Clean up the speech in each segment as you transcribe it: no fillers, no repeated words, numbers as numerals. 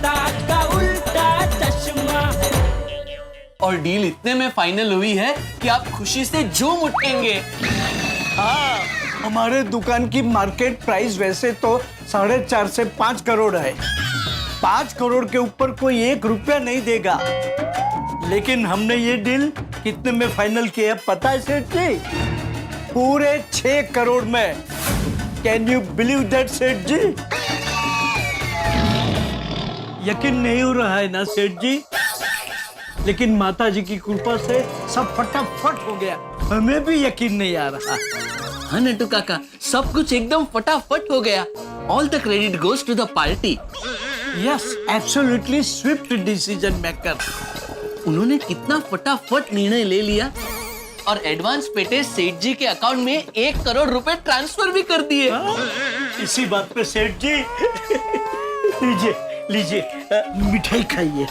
जनता का उल्टा चश्मा। और डील इतने में फाइनल हुई है कि आप खुशी से झूम उठेंगे। हाँ, हमारे दुकान की मार्केट प्राइस वैसे तो 4.5 से 5 करोड़ है। 5 करोड़ के ऊपर कोई 1 रुपया नहीं देगा। लेकिन हमने ये डील कितने में फाइनल किया पता है सेठ जी? पूरे 6 करोड़ में। कैन यू बिलीव दैट सेठ जी? यकीन नहीं हो रहा है ना सेठ जी? लेकिन माता जी की कृपा से सब फटाफट हो गया। हमें भी यकीन नहीं आ रहा। हाँ नट्टू काका, सब कुछ एकदम फटाफट हो गया। All the credit goes to the party. Yes, absolutely swift decision maker. उन्होंने कितना फटाफट निर्णय ले लिया और एडवांस पेटे सेठ जी के अकाउंट में 1 करोड़ रुपए ट्रांसफर भी कर दिए। इसी बात पे सेठ जी लीजिए लीजिए मिठाई खाइए।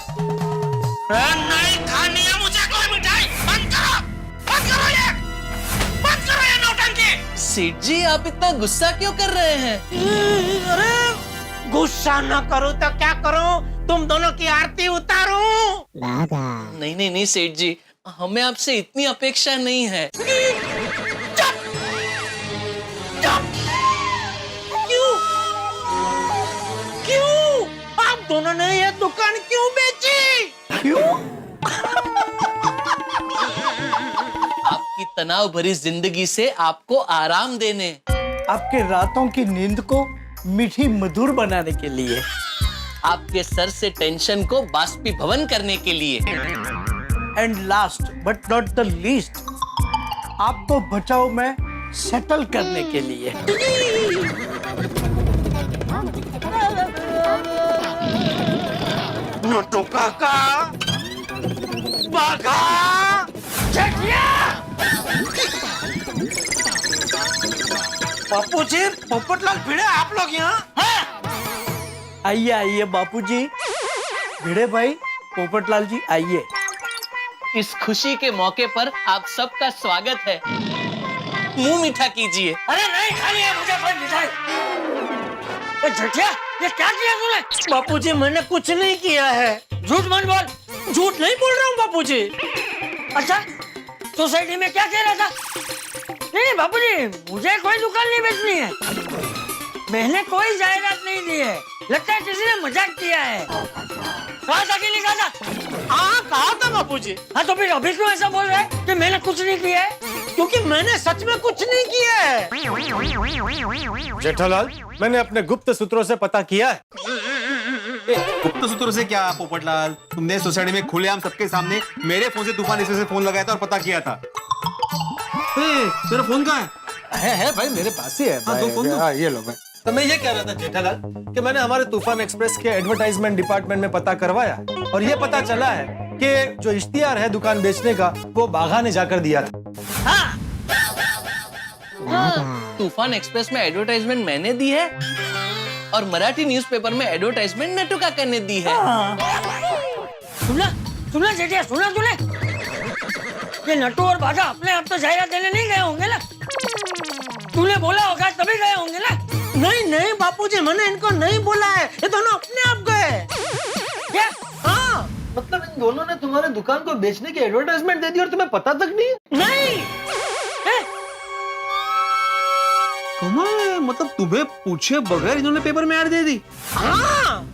नहीं खानी है मुझे कोई मिठाई। बंद करो ये नौटंकी। सेठ जी, आप इतना गुस्सा क्यों कर रहे हैं? अरे गुस्सा न करूं तो क्या करूं? तुम दोनों की आरती उतारूं? नहीं नहीं नहीं सेठ जी, हमें आपसे इतनी अपेक्षा नहीं है। चुप! क्यों? आप दोनों ने ये दुकान क्यों बेची? क्यों? आपकी तनाव भरी जिंदगी से आपको आराम देने, आपके रातों की नींद को मीठी मधुर बनाने के लिए, आपके सर से टेंशन को बाष्पीभवन करने के लिए, and last but not the least, आपको बचाव में सेटल करने के लिए। नोटो काका, बाघा, जेठिया, बापू जी, पोपटलाल भिड़े, आप लोग यहाँ? आइए आइए बापूजी, भिड़े भाई, पोपटलाल जी आइए। इस खुशी के मौके पर आप सबका स्वागत है। मुंह मीठा कीजिए। अरे नहीं खानी है मुझे कोई मिठाई। जेठिया, ये क्या किया तूने? बापूजी, मैंने कुछ नहीं किया है। झूठ मत बोल। झूठ नहीं बोल रहा हूँ बापूजी। अच्छा, सोसाइटी में क्या कह रहा था? नहीं बापूजी, मुझे कोई दुकान नहीं बेचनी है। मैंने कोई जायदाद नहीं दी है। लगता है किसी ने मजाक किया है। कहा था कि नहीं कहा था? हाँ कहा था बापूजी। हाँ तो फिर अभी क्यों ऐसा बोल रहे हैं कि मैंने कुछ नहीं किया है? क्योंकि मैंने सच में कुछ नहीं किया है। जेठालाल, मैंने अपने गुप्त सूत्रों से पता किया है। गुप्त सूत्रों से क्या पोपटलाल? तुमने सोसाइटी में खुलेआम सबके सामने मेरे फोन से तूफान इससे फोन लगाया था और पता किया था। तेरा फोन कहाँ है भाई, मेरे पास ही है। हाँ, तो फोन दो। हाँ, ये लो भाई। तो मैं ये कह रहा था जेठालाल कि मैंने हमारे तूफान एक्सप्रेस के एडवर्टाइजमेंट डिपार्टमेंट में पता करवाया और ये पता चला है कि जो इश्तिहार है दुकान बेचने का वो बाघा ने जाकर दिया था। हाँ, तूफान एक्सप्रेस में एडवर्टाइजमेंट मैंने दी है और मराठी न्यूज़पेपर में एडवर्टाइजमेंट नट्टू काका ने दी है। सुना जेठिया, सुना तूने? ये नट्टू और बाघा अपने आप तो जायदाद देने नहीं गए होंगे ना? तूने बोला होगा तभी गए होंगे ना? नहीं नहीं बापूजी, मैंने इनको नहीं बोला है। ये दोनों अपने आप गए। क्या? हाँ, मतलब इन दोनों ने तुम्हारे दुकान को बेचने की एडवर्टाइजमेंट दे दी और तुम्हें पता तक नहीं? नहीं। कमाल है, मतलब तुम्हें पूछे बगैर इन्होंने पेपर में ऐड दे दी। हाँ।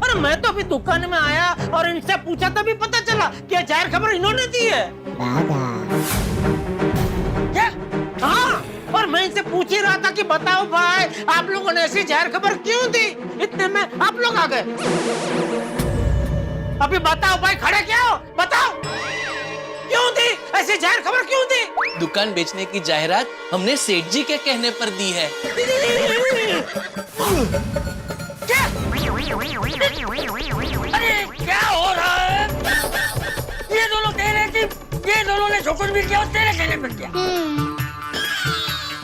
अरे मैं तो अभी दुकान में आया और इनसे पूछा तभी पता चला कि जाहिर खबर इन्होंने दी है। क्या? हाँ, और मैं इनसे पूछ ही रहा था कि बताओ भाई, आप लोगों ने ऐसी जाहिर खबर क्यों दी? इतने में आप लोग आ गए। अभी बताओ भाई, खड़े क्या हो? बताओ क्यों दी ऐसी जाहिर खबर, क्यों दी? दुकान बेचने की जाहिरात हमने सेठ जी के कहने पर दी है। क्या? अरे क्या हो रहा है? ये दोनों कह रहे हैं कि ये दोनों ने जो कुछ भी किया तेरे कहने पर किया,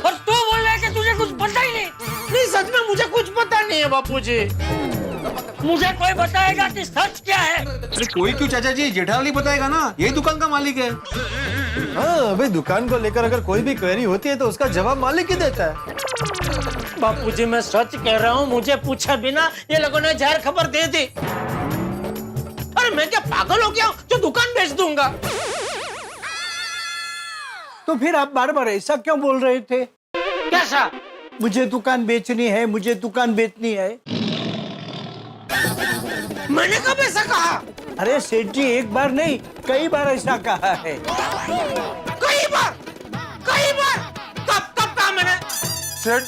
और तू बोल रहा है कि तुझे कुछ पता ही नहीं। नहीं, सच में मुझे कुछ पता नहीं है बापूजी। मुझे कोई बताएगा कि सच क्या है? अरे कोई क्यों चाचा जी, जेठालाल ही बताएगा ना, यही दुकान का मालिक है। हाँ भाई, दुकान को लेकर अगर कोई भी क्वेरी होती है तो उसका जवाब मालिक ही देता है। बापूजी मैं सच कह रहा हूँ, मुझे पूछे बिना ये लोगों ने जाहिर खबर दे दी। अरे मैं क्या पागल हो गया हूँ जो दुकान बेच दूंगा? तो फिर आप बार बार ऐसा क्यों बोल रहे थे? कैसा? मुझे दुकान बेचनी है, मुझे दुकान बेचनी है। मैंने कब ऐसा कहा? अरे सेठ जी, एक बार नहीं कई बार ऐसा कहा है। कई बार? कई बार? कब कहा मैंने? सेठ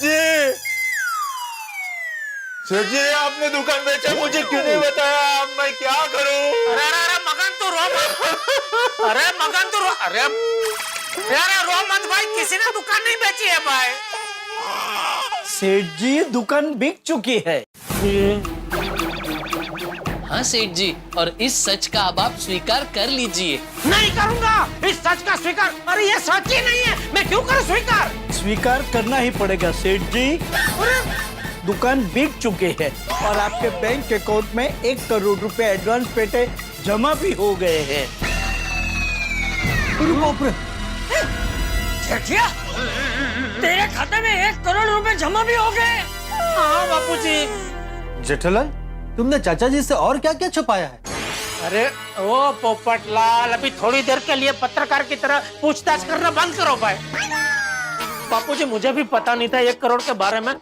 जी आपने दुकान बेचा, मुझे क्यों नहीं बताया? अब मैं क्या करूं? अरे मगन तो रो मत। अरे मगन तो रो। अरे रो मत भाई, किसी ने दुकान नहीं बेची है भाई। सेठ जी दुकान बिक चुकी है। हाँ सेठ जी, और इस सच का अब आप स्वीकार कर लीजिए। नहीं करूंगा इस सच का स्वीकार। अरे ये सच ही नहीं है, मैं क्यों करूं स्वीकार? स्वीकार करना ही पड़ेगा सेठ जी। दुकान बिक चुकी है और आपके बैंक अकाउंट में 1 करोड़ रुपए एडवांस पेटे जमा भी हो गए हैं। जेठिया, तेरे खाते में 1 करोड़ रुपए जमा भी हो गए? हाँ बापूजी। जेठालाल, तुमने चाचा जी से और क्या क्या छुपाया है? अरे ओ पोपटलाल, अभी थोड़ी देर के लिए पत्रकार की तरह पूछताछ करना बंद करो भाई। बापूजी मुझे भी पता नहीं था 1 करोड़ के बारे में।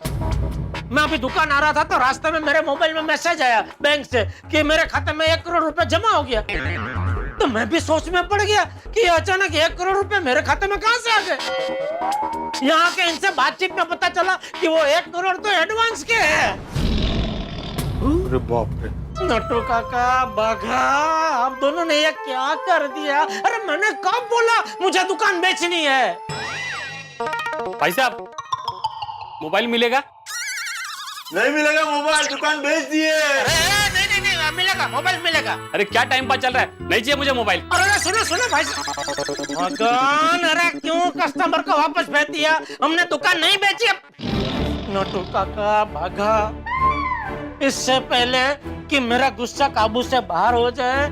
मैं अभी दुकान आ रहा था तो रास्ते में मेरे मोबाइल में मैसेज आया बैंक से कि मेरे खाते में 1 करोड़ रुपए जमा हो गया। तो मैं भी सोच में पड़ गया कि अचानक 1 करोड़ रुपए मेरे खाते में कहां से आ गए। यहाँ के इनसे बातचीत में पता चला कि वो 1 करोड़ तो एडवांस के है। अरे बाप रे। नट्टू काका, बाघा, आप दोनों ने ये क्या कर दिया? अरे मैंने कब बोला मुझे दुकान बेचनी है? भाई साहब, मोबाइल मिलेगा? नहीं मिलेगा मोबाइल, दुकान बेच दिए। नहीं मिलेगा, मोबाइल मिलेगा। अरे क्या टाइम पास चल रहा है, नहीं चाहिए मुझे मोबाइल। अरे सुनो भाई भगवान, अरे क्यों कस्टमर को वापस भेज दिया? हमने दुकान नहीं बेची। नट्टू काका, भागा, इससे पहले कि मेरा गुस्सा काबू से बाहर हो जाए,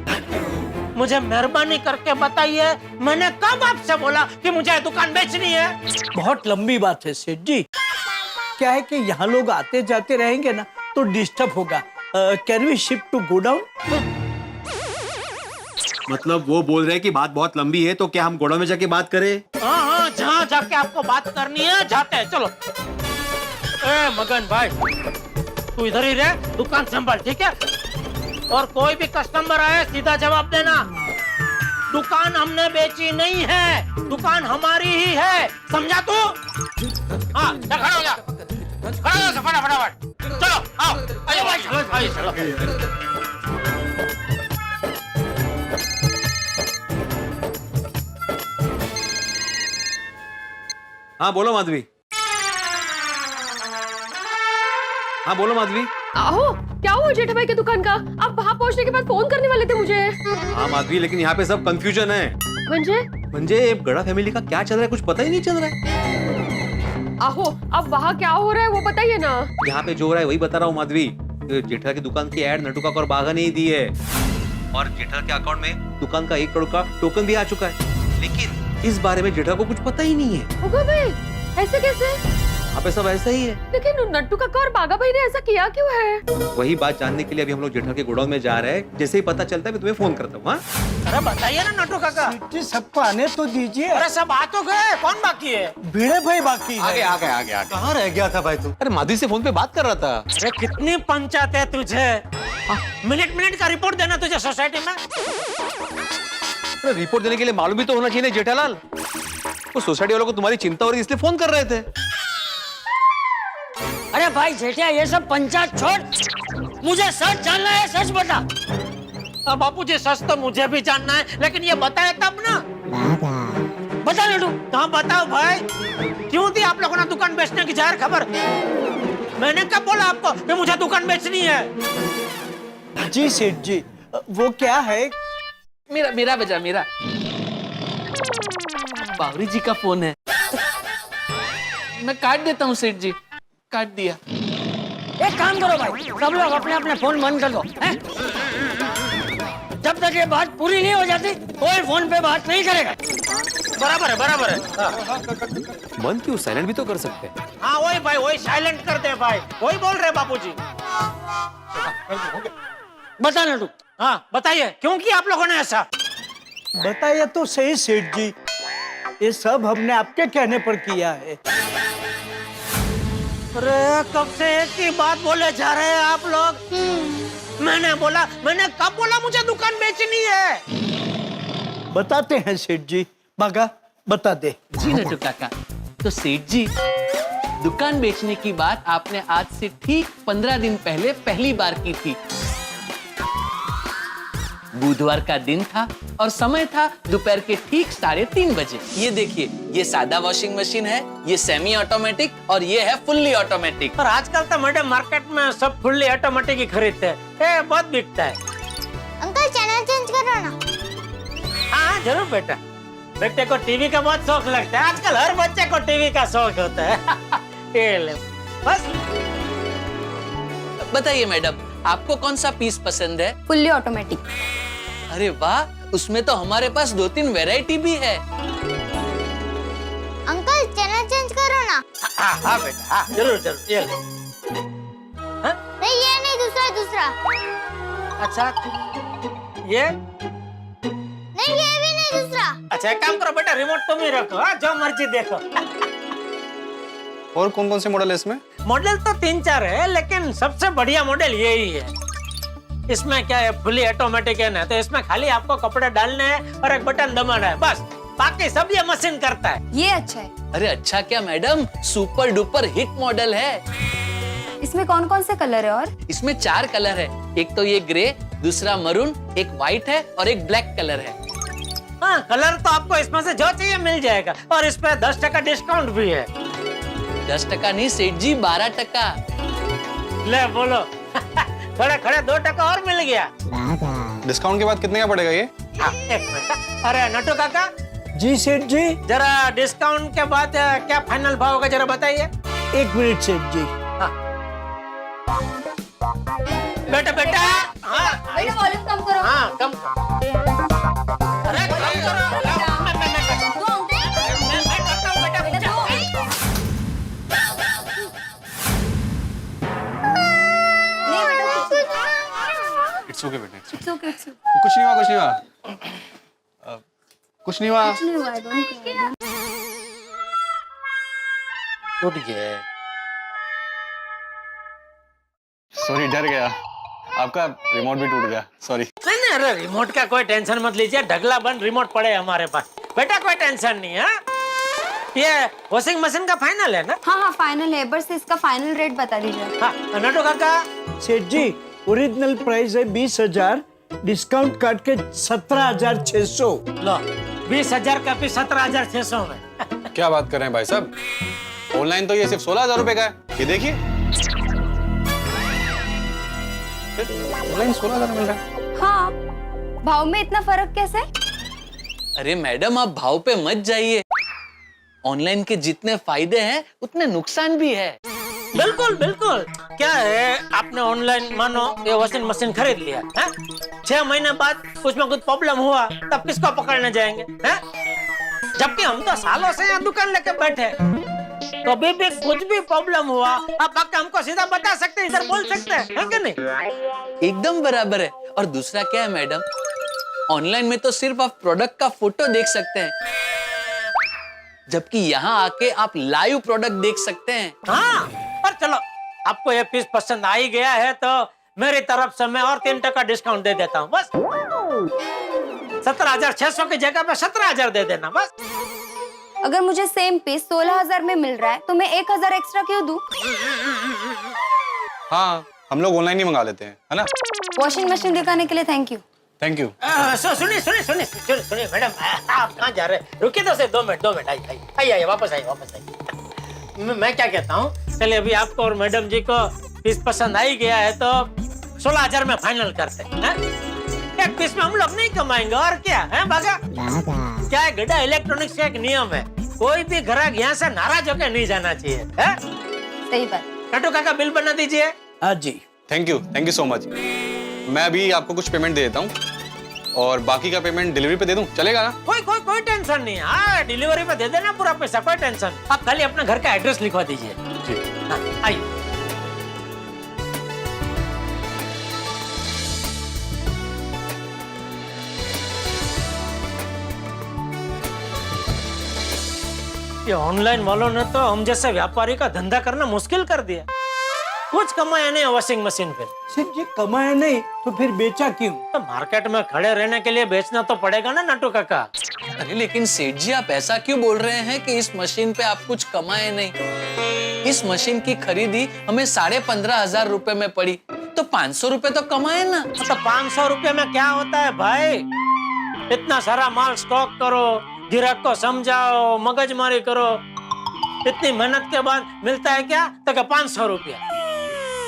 मुझे मेहरबानी करके बताइए मैंने कब आपसे बोला कि मुझे दुकान बेचनी है? बहुत लंबी बात है सेठ जी। क्या है कि यहाँ लोग आते जाते रहेंगे ना तो डिस्टर्ब होगा। Can we shift to godown? मतलब वो बोल रहे हैं कि बात बहुत लंबी है, तो क्या हम गोडाउन में जाके बात करें? हाँ, जहाँ जाके आपको बात करनी है जाते हैं, चलो। ए मगन भाई, तू इधर ही रह, दुकान संभाल, ठीक है? और कोई भी कस्टमर आए सीधा जवाब देना, दुकान हमने बेची नहीं है, दुकान हमारी ही है, समझा तू? हाँ, खड़ा हो जा, फटाफट, चलो, आओ, आइए भाई, चलो। हाँ बोलो माधवी। हाँ बोलो माधवी। आहो, क्या हुआ जेठा भाई की दुकान का? आप वहाँ पहुँचने के बाद फोन करने वाले थे मुझे। हाँ माधवी, लेकिन यहाँ पे सब कंफ्यूजन है। म्हणजे गड़ा फैमिली का क्या चल रहा है, कुछ पता ही नहीं चल रहा है। आहो, अब वहाँ क्या हो रहा है वो बताइए ना। यहाँ पे जो हो रहा है वही बता रहा हूँ माधवी। जेठा की दुकान की एड नटू काका और बाघा ने ही दी है, और जेठा के अकाउंट में दुकान का 1 करोड़ का टोकन भी आ चुका है, लेकिन इस बारे में जेठा को कुछ पता ही नहीं है। होगा भाई, ऐसे कैसे? यहाँ पे सब ऐसा ही है। लेकिन नट्टू काका और बाघा भाई ने ऐसा किया क्यों है? वही बात जानने के लिए अभी हम लोग जेठा के गोडाउन में जा रहे हैं। जैसे ही पता चलता है मैं तुम्हें फोन करता हूँ। अरे बताइए ना नट्टू काका। जी सबको आने तो दीजिए। अरे सब आ तो गए, कौन बाकी है? भिड़े भाई बाकी है। आगे। कहाँ रह गया था भाई तू? अरे माधवी से फोन पे बात कर रहा था। अरे कितनी पंचायत है तुझे? मिनट का रिपोर्ट देना तुझे सोसाइटी में। अरे रिपोर्ट देने के लिए मालूम भी तो होना चाहिए जेठालाल। वो सोसाइटी वालों को तुम्हारी चिंता हो रही इसलिए फोन कर रहे थे। अरे भाई जेठिया, ये सब पंचायत छोड़, मुझे सच जानना है, सच बता। अब बापूजी सच तो मुझे भी जानना है, लेकिन ये बताए तब ना। बता लड्डू। हाँ बताओ भाई, क्यों दी आप लोगों ने दुकान बेचने की जाहिर खबर? मैंने कब बोला आपको कि मुझे दुकान बेचनी है? जी सेठ जी, वो क्या है? मेरा बजा, मेरा बावरी जी का फोन है। मैं काट देता हूँ सेठ जी, काट दिया। एक काम करो भाई, सब लोग अपने अपने फोन बंद कर दो, हैं? जब तक ये बात पूरी नहीं हो जाती कोई फोन पे बात नहीं करेगा। बराबर है बराबर है। बंद क्यों? साइलेंट भी तो कर सकते हैं। हाँ वही भाई, वही साइलेंट कर दे भाई, वही बोल रहे बापूजी। बता नटू, हाँ बताइए क्यों किया आप लोगों ने ऐसा? बताया तो सही सेठ जी, ये सब हमने आपके कहने पर किया है। अरे कब से एक ही बात बोले जा रहे हैं आप लोग। मैंने कब बोला मुझे दुकान बेचनी है? बताते हैं सेठ जी, बागा बता दे। जी नटू काका, तो सेठ जी, दुकान बेचने की बात आपने आज से ठीक 15 दिन पहले पहली बार की थी। बुधवार का दिन था और समय था दोपहर के ठीक 3:30 बजे। ये देखिए, ये सादा वॉशिंग मशीन है, ये सेमी ऑटोमेटिक और ये है फुल्ली ऑटोमेटिक। और आजकल तो मैडम मार्केट में सब फुल्ली ऑटोमेटिक ही खरीदते हैं, ये बहुत बिकता है। अंकल चैनल चेंज करो ना। हाँ जरूर बेटा, बेटे को टीवी का बहुत शौक लगता है, आजकल हर बच्चे को टीवी का शौक होता है। ये ले बस। बताइए मैडम, आपको कौन सा पीस पसंद है? Fully automatic. अरे वाह, उसमें तो हमारे पास 2-3 वैरायटी भी है। अंकल चैनल चेंज करो ना। हाँ बेटा, हाँ जरूर जरूर, ये ले। नहीं ये नहीं, दूसरा। अच्छा ये नहीं ये भी नहीं, दूसरा। अच्छा एक काम करो बेटा, रिमोट तुम ही रखो, हाँ जो मर्जी देखो। और कौन कौन से मॉडल है इसमें? मॉडल तो 3-4 है, लेकिन सबसे बढ़िया मॉडल यही है। इसमें क्या है, फुली ऑटोमेटिक है ना, तो इसमें खाली आपको कपड़े डालने हैं और एक बटन दबाना है, बस। बाकी सब ये मशीन करता है। ये अच्छा है। अरे अच्छा क्या madam, super duper hit model है। इसमें कौन कौन से कलर है? और इसमें 4 कलर है, एक तो ये ग्रे, दूसरा मरून, एक व्हाइट है और एक ब्लैक कलर है। हाँ कलर तो आपको इसमें से जो चाहिए मिल जाएगा, और इस पे 10% डिस्काउंट भी है। 10% नहीं सेठ जी, 12%। ले बोलो। थोड़े खड़े 2% और मिल गया। डिस्काउंट के बाद कितने का पड़ेगा ये? हाँ, एक मिनट। अरे नटू काका, जी सेठ जी। जरा डिस्काउंट के बाद क्या फाइनल भाव होगा जरा बताइए। 1 मिनट सेठ जी। बेटा बेटा, हाँ वॉल्यूम कम करो। हाँ कम करो। अरे कम करो। मैं करता हूँ बेटा, पूछो। इट्स ओके बेटा, It's okay, it's okay. कुछ नहीं हुआ, कुछ नहीं हुआ, कुछ नहीं हुआ। कुछ नहीं हुआ, don't cry. टूट गया। सॉरी, डर गया। आपका रिमोट भी टूट गया, सॉरी। नहीं अरे रिमोट का कोई टेंशन मत लीजिए, ढगला बंद रिमोट पड़े हमारे पास। बेटा कोई टेंशन नहीं है। ये वॉशिंग मशीन का फाइनल है ना? हाँ फाइनल है, बस इसका फाइनल रेट बता दीजिए। हाँ नटू काका, सेठ जी, ओरिजिनल प्राइस है 20,000, डिस्काउंट काट के 17,600। लो 20,000 का पीस 17,600 में। क्या बात कर रहे हैं भाई साहब, ऑनलाइन तो ये सिर्फ 16,000 रुपए का है। ये देखिए, ऑनलाइन 16,000 मिल रहा है। हाँ, भाव में इतना फर्क कैसे? अरे मैडम, आप भाव पे मत जाइए। ऑनलाइन के जितने फायदे हैं उतने नुकसान भी है। बिल्कुल बिल्कुल। क्या है, आपने ऑनलाइन मानो ये वॉशिंग मशीन खरीद लिया है, 6 महीने बाद उसमें कुछ प्रॉब्लम हुआ, तब किसको पकड़ने जाएंगे हैं? जबकि हम तो सालों से यहाँ दुकान लेके बैठे, कभी भी कुछ भी प्रॉब्लम हुआ आप आके हमको सीधा बता सकते हैं, इधर बोल सकते हैं, है कि नहीं? एकदम बराबर है। और दूसरा क्या है मैडम, ऑनलाइन में तो सिर्फ आप प्रोडक्ट का फोटो देख सकते हैं, जबकि यहाँ आके आप लाइव प्रोडक्ट देख सकते हैं। हाँ, पर चलो आपको ये पीस पसंद आ ही गया है तो मेरी तरफ से मैं और 3% डिस्काउंट दे देता हूँ, बस। 17,600 की जगह पे 17,000 दे देना, बस। अगर मुझे सेम पीस 16,000 में मिल रहा है तो मैं 1,000 एक्स्ट्रा क्यों दूं? हाँ, हम लोग ऑनलाइन ही मंगा लेते हैं, है ना? वॉशिंग मशीन दिखाने के लिए थैंक यू। Thank you. सुनिए मैडम, आप कहाँ जा रहे हैं? रुकिए तो से 2 मिनट आइए, वापस आइए। मैं क्या कहता हूँ, चलिए अभी आपको और मैडम जी को पीस पसंद आ ही गया है तो 16,000 में फाइनल करते हैं। एक पीस में हम लोग नहीं कमाएंगे, और क्या है बागा? क्या है, गड्ढा इलेक्ट्रॉनिक्स का एक नियम है, कोई भी ग्राहक यहाँ से नाराज होकर नहीं जाना चाहिए, है? सही बात। नटू काका बिल बना दीजिए। हाँ जी। Thank you so much. मैं अभी आपको कुछ पेमेंट दे देता हूँ और बाकी का पेमेंट डिलीवरी पे दे दूं, चलेगा ना? कोई टेंशन नहीं। हाँ, डिलीवरी पे दे देना पूरा पैसा, कोई टेंशन। आप खाली अपना घर का एड्रेस लिखवा दीजिए। हाँ, आइए। ये ऑनलाइन वालों ने तो हम जैसे व्यापारी का धंधा करना मुश्किल कर दिया। कुछ कमाया नहीं वॉशिंग मशीन पे। सेठ जी कमाया नहीं तो फिर बेचा क्यों? तो मार्केट में खड़े रहने के लिए बेचना तो पड़ेगा ना नटू काका। अरे लेकिन सेठ जी आप ऐसा क्यों बोल रहे हैं कि इस मशीन पे आप कुछ कमाए नहीं? इस मशीन की खरीदी हमें 15,500 रुपए में पड़ी, तो 500 रुपए तो कमाए ना। तो 500 रुपए में क्या होता है भाई? इतना सारा माल स्टॉक करो, ग्राहक को समझाओ, मगजमारी करो, इतनी मेहनत के बाद मिलता है क्या? तो 500 रुपया।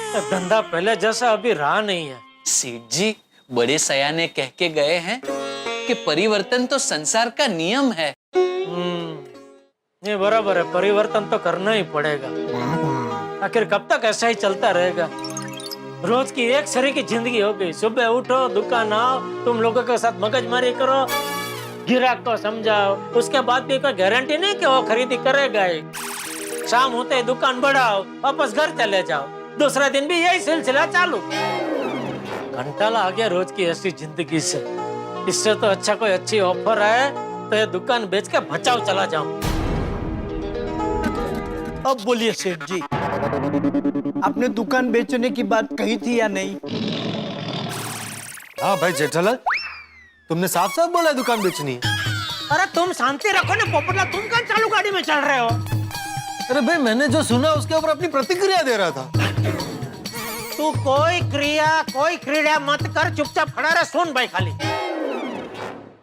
तो धंधा पहले जैसा अभी रहा नहीं है। सेठ जी बड़े सयाने कह के गए हैं कि परिवर्तन तो संसार का नियम है। ये बराबर है, परिवर्तन तो करना ही पड़ेगा। आखिर कब तक ऐसा ही चलता रहेगा? रोज की एक सरी की जिंदगी हो गई। सुबह उठो, दुकान आओ, तुम लोगों के साथ मगजमारी करो, ग्राहक को समझाओ, उसके बाद भी कोई गारंटी नहीं कि वो खरीदी करेगा ही। शाम होते ही दुकान बढ़ाओ, वापस घर चले जाओ, दूसरा दिन भी यही सिलसिला चालू। घंटाला आ गया रोज की ऐसी जिंदगी से। इससे तो अच्छा कोई अच्छी ऑफर है तो ये दुकान बेच के बचाओ चला जाऊं। अब बोलिए सेठ जी, आपने दुकान बेचने की बात कही थी या नहीं? हाँ भाई जेठालाल, तुमने साफ साफ बोला है दुकान बेचनी है। अरे तुम शांति रखो ना पोपटला, तुम कहाँ चालू गाड़ी में चल रहे हो? अरे भाई मैंने जो सुना उसके ऊपर अपनी प्रतिक्रिया दे रहा था। तू कोई क्रिया मत कर, चुपचाप खड़ा रह, सुन भाई खाली।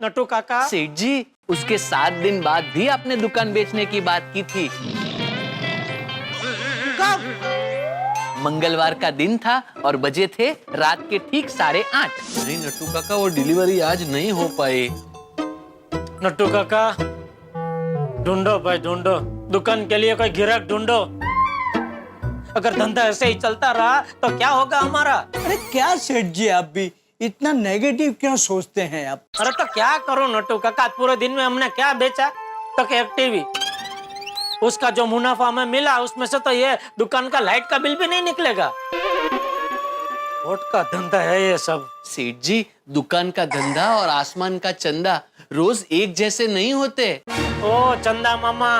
नटू काका, सेठ जी उसके 7 दिन बाद भी आपने दुकान बेचने की बात की थी। कब? मंगलवार का दिन था और बजे थे रात के ठीक 8:30। नहीं नट्टू काका, वो डिलीवरी आज नहीं हो पाई। नट्टू काका ढूंढो भाई, ढूंढो दुकान के लिए कोई ग्राहक ढूंढो। अगर धंधा ऐसे ही चलता रहा तो क्या होगा हमारा? अरे क्या सेठ जी आप भी इतना नेगेटिव क्यों सोचते हैं आप? अरे तो क्या करो नट्टू काका, पूरे दिन में हमने क्या बेचा? तो एक टीवी, उसका जो मुनाफा हमें मिला उसमें से तो ये दुकान का लाइट का बिल भी नहीं निकलेगा। वोट का धंधा है ये सब। सेठ जी दुकान का धंधा और आसमान का चंदा रोज एक जैसे नहीं होते। ओ चंदा मामा,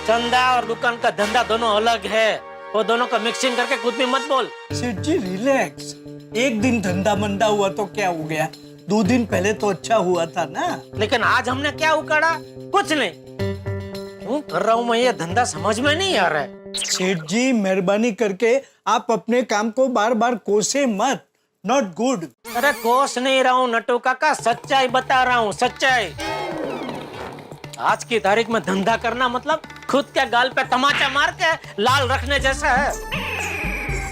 चंदा और दुकान का धंधा दोनों अलग है। वो दोनों का मिक्सिंग करके कुछ भी मत बोल। सेठ जी रिलैक्स, एक दिन धंधा मंदा हुआ तो क्या हो गया? 2 दिन पहले तो अच्छा हुआ था ना। लेकिन आज हमने क्या उखाड़ा? कुछ नहीं। क्यों कर रहा हूँ मैं ये धंधा, समझ में नहीं आ रहा है। सेठ जी मेहरबानी करके आप अपने काम को बार बार कोसे मत, नॉट गुड। अरे कोस नहीं रहा हूँ नट्टू काका, सच्चाई बता रहा हूँ, सच्चाई। आज की तारीख में धंधा करना मतलब खुद के गाल पे तमाचा मार के लाल रखने जैसा है।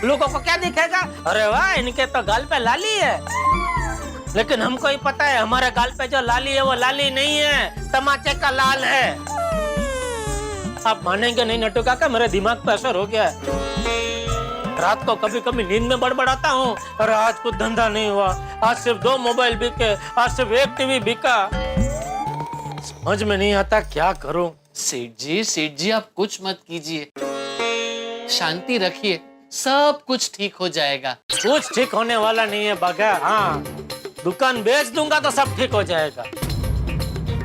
लोगों को क्या दिखेगा? अरे वाह इनके तो गाल पे लाली है। लेकिन हमको ही पता है हमारे गाल पे जो लाली है वो लाली नहीं है, तमाचे का लाल है। आप मानेंगे नहीं नट्टू काका, मेरे दिमाग पे असर हो गया है। रात को कभी कभी नींद में बड़बड़ाता हूँ, अरे आज कुछ धंधा नहीं हुआ, आज सिर्फ 2 मोबाइल बिके, आज सिर्फ 1 टीवी बिका। समझ में नहीं आता क्या करूं। सेठ जी आप कुछ मत कीजिए, शांति रखिए, सब कुछ ठीक हो जाएगा। कुछ ठीक होने वाला नहीं है बागा। हाँ, दुकान बेच दूंगा तो सब ठीक हो जाएगा।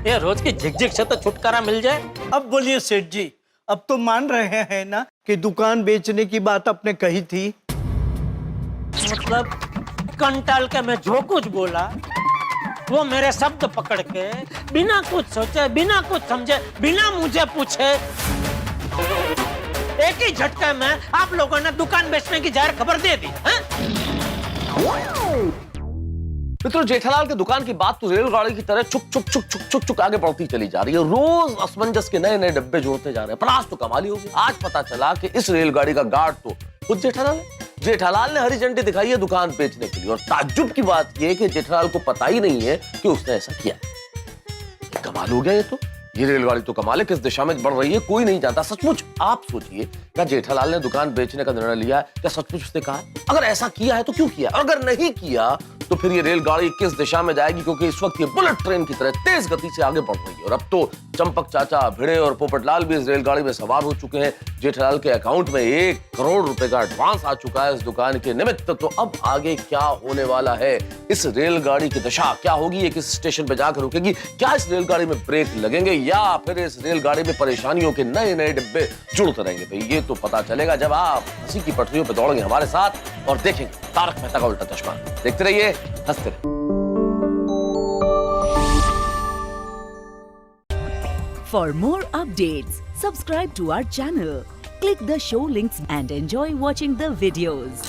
ये रोज की झिकझिक से तो छुटकारा मिल जाए। अब बोलिए सेठ जी, अब तो मान रहे हैं ना कि दुकान बेचने की बात आपने कही थी? मतलब कंटाल के मैं जो कुछ बोला वो मेरे शब्द पकड़ के बिना कुछ सोचे, बिना कुछ समझे, बिना मुझे पूछे एक ही झटके में आप लोगों ने दुकान बेचने की जाहिर खबर दे दी। मित्रों, जेठालाल के दुकान की बात तो रेलगाड़ी की तरह चुक चुक चुक चुक चुक चुक आगे बढ़ती चली जा रही है। रोज असमंजस के नए नए डब्बे जोड़ते जा रहे हैं। पर आज तो कमाल ही हो गया। आज पता चला कि इस रेलगाड़ी का गार्ड तो खुद जेठालाल है। जेठालाल ने हरी झंडी दिखाई है दुकान बेचने के लिए। और ताज्जुब की बात यह है कि जेठालाल को पता ही नहीं है कि उसने ऐसा किया। कमाल हो गया ये तो। ये रेलगाड़ी तो कमाल है, किस दिशा में बढ़ रही है कोई नहीं जानता। सचमुच आप सोचिए, क्या जेठालाल ने दुकान बेचने का निर्णय लिया है? क्या सचमुच उसने कहा? अगर ऐसा किया है तो क्यों किया? अगर नहीं किया तो फिर ये रेलगाड़ी किस दिशा में जाएगी, क्योंकि इस वक्त ये बुलेट ट्रेन की तरह तेज गति से आगे बढ़ रही है। और अब तो चंपक चाचा, भिड़े और पोपटलाल भी इस रेलगाड़ी में सवार हो चुके हैं। जेठालाल के अकाउंट में 1 करोड़ रुपए का एडवांस आ चुका है इस दुकान के निमित्त। तो अब आगे क्या होने वाला है, इस रेलगाड़ी की दशा क्या होगी, ये किस स्टेशन पे जाकर रुकेगी, क्या इस रेलगाड़ी में ब्रेक लगेंगे या फिर इस रेलगाड़ी में परेशानियों के नए नए डिब्बे जुड़ते रहेंगे। भाई ये तो पता चलेगा जब आप हंसी की पटरियों पे दौड़ेंगे हमारे साथ और देखेंगे तारक मेहता का उल्टा चश्मा। देखते रहिए, हंसते रहिए। For more updates, subscribe to our channel, click the show links and enjoy watching the videos.